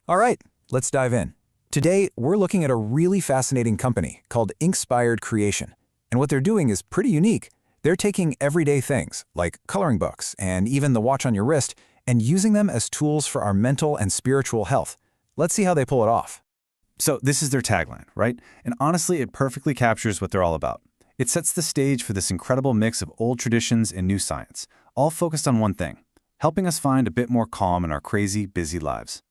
All right, let's dive in. Today, we're looking at a really fascinating company called Inkspired Creation. And what they're doing is pretty unique. They're taking everyday things, like coloring books and even the watch on your wrist, and using them as tools for our mental and spiritual health. Let's see how they pull it off. So this is their tagline, right? And honestly, it perfectly captures what they're all about. It sets the stage for this incredible mix of old traditions and new science, all focused on one thing, helping us find a bit more calm in our crazy, busy lives.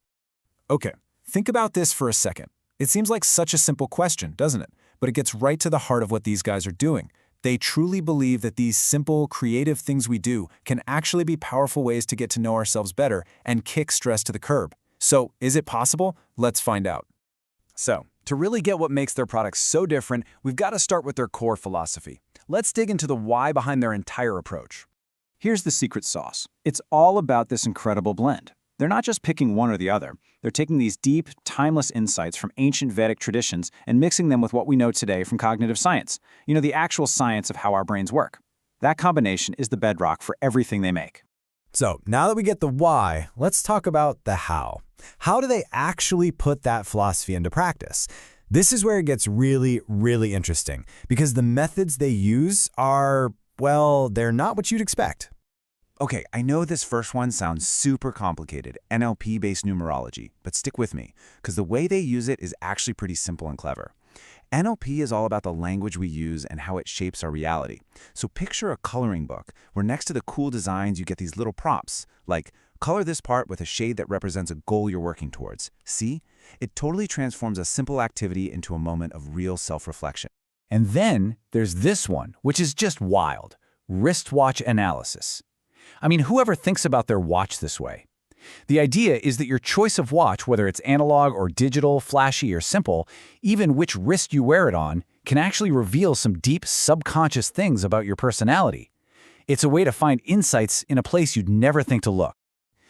Okay, think about this for a second. It seems like such a simple question, doesn't it? But it gets right to the heart of what these guys are doing. They truly believe that these simple, creative things we do can actually be powerful ways to get to know ourselves better and kick stress to the curb. So, is it possible? Let's find out. So, to really get what makes their products so different, we've got to start with their core philosophy. Let's dig into the why behind their entire approach. Here's the secret sauce. It's all about this incredible blend. They're not just picking one or the other. They're taking these deep, timeless insights from ancient Vedic traditions and mixing them with what we know today from cognitive science. The actual science of how our brains work. That combination is the bedrock for everything they make. So now that we get the why, let's talk about the how. How do they actually put that philosophy into practice? This is where it gets really, really interesting because the methods they use are, well, they're not what you'd expect. Okay, I know this first one sounds super complicated, NLP-based numerology, but stick with me, because the way they use it is actually pretty simple and clever. NLP is all about the language we use and how it shapes our reality. So picture a coloring book, where next to the cool designs you get these little prompts, like, color this part with a shade that represents a goal you're working towards. See? It totally transforms a simple activity into a moment of real self-reflection. And then there's this one, which is just wild. Wristwatch analysis. Whoever thinks about their watch this way? The idea is that your choice of watch, whether it's analog or digital, flashy or simple, even which wrist you wear it on, can actually reveal some deep subconscious things about your personality. It's a way to find insights in a place you'd never think to look.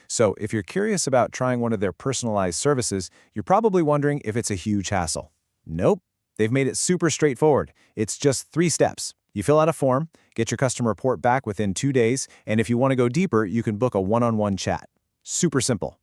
So, if you're curious about trying one of their personalized services, you're probably wondering if it's a huge hassle. Nope. They've made it super straightforward. It's just 3 steps. You fill out a form, get your customer report back within 2 days, and if you want to go deeper, you can book a one-on-one chat. Super simple.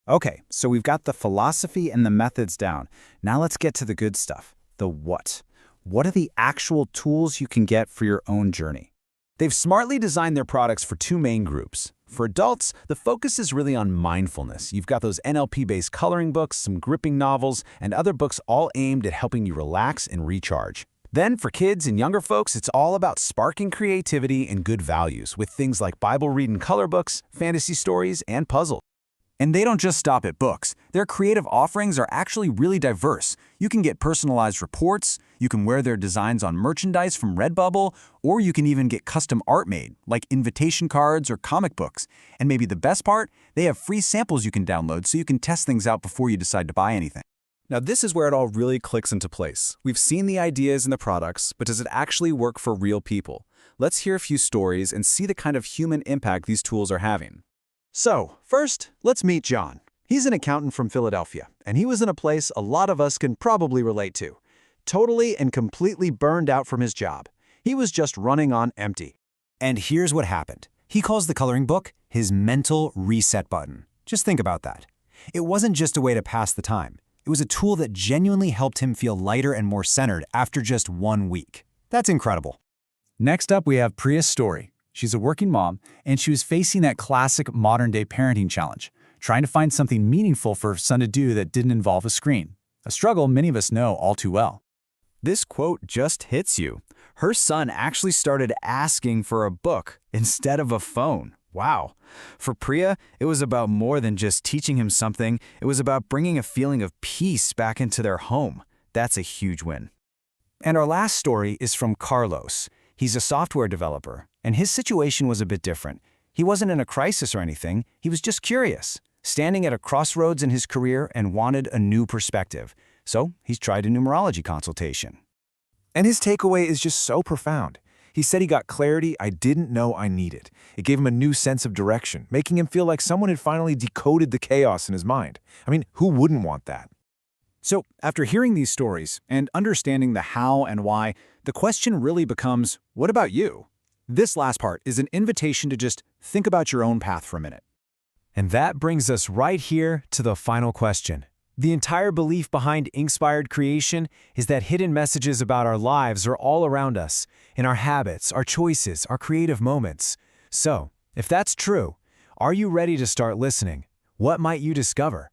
Okay, so we've got the philosophy and the methods down. Now let's get to the good stuff, the what. What are the actual tools you can get for your own journey? They've smartly designed their products for 2 main groups. For adults, the focus is really on mindfulness. You've got those NLP-based coloring books, some gripping novels, and other books all aimed at helping you relax and recharge. Then for kids and younger folks, it's all about sparking creativity and good values with things like Bible-reading color books, fantasy stories, and puzzles. And they don't just stop at books. Their creative offerings are actually really diverse. You can get personalized reports, you can wear their designs on merchandise from Redbubble, or you can even get custom art made, like invitation cards or comic books. And maybe the best part, they have free samples you can download so you can test things out before you decide to buy anything. Now, this is where it all really clicks into place. We've seen the ideas and the products, but does it actually work for real people? Let's hear a few stories and see the kind of human impact these tools are having. So, first, let's meet John. He's an accountant from Philadelphia, and he was in a place a lot of us can probably relate to. Totally and completely burned out from his job. He was just running on empty. And here's what happened. He calls the coloring book his mental reset button. Just think about that. It wasn't just a way to pass the time. It was a tool that genuinely helped him feel lighter and more centered after just 1 week. That's incredible. Next up, we have Priya's story. She's a working mom, and she was facing that classic modern-day parenting challenge, trying to find something meaningful for her son to do that didn't involve a screen. A struggle many of us know all too well. This quote just hits you. Her son actually started asking for a book instead of a phone. Wow. For Priya, it was about more than just teaching him something. It was about bringing a feeling of peace back into their home. That's a huge win. And our last story is from Carlos. He's a software developer, and his situation was a bit different. He wasn't in a crisis or anything. He was just curious, standing at a crossroads in his career and wanted a new perspective. So he's tried a numerology consultation. And his takeaway is just so profound. He said he got clarity I didn't know I needed. It gave him a new sense of direction, making him feel like someone had finally decoded the chaos in his mind. Who wouldn't want that? So, after hearing these stories and understanding the how and why, the question really becomes, what about you? This last part is an invitation to just think about your own path for a minute. And that brings us right here to the final question. The entire belief behind Inkspired Creation is that hidden messages about our lives are all around us, in our habits, our choices, our creative moments. So, if that's true, are you ready to start listening? What might you discover?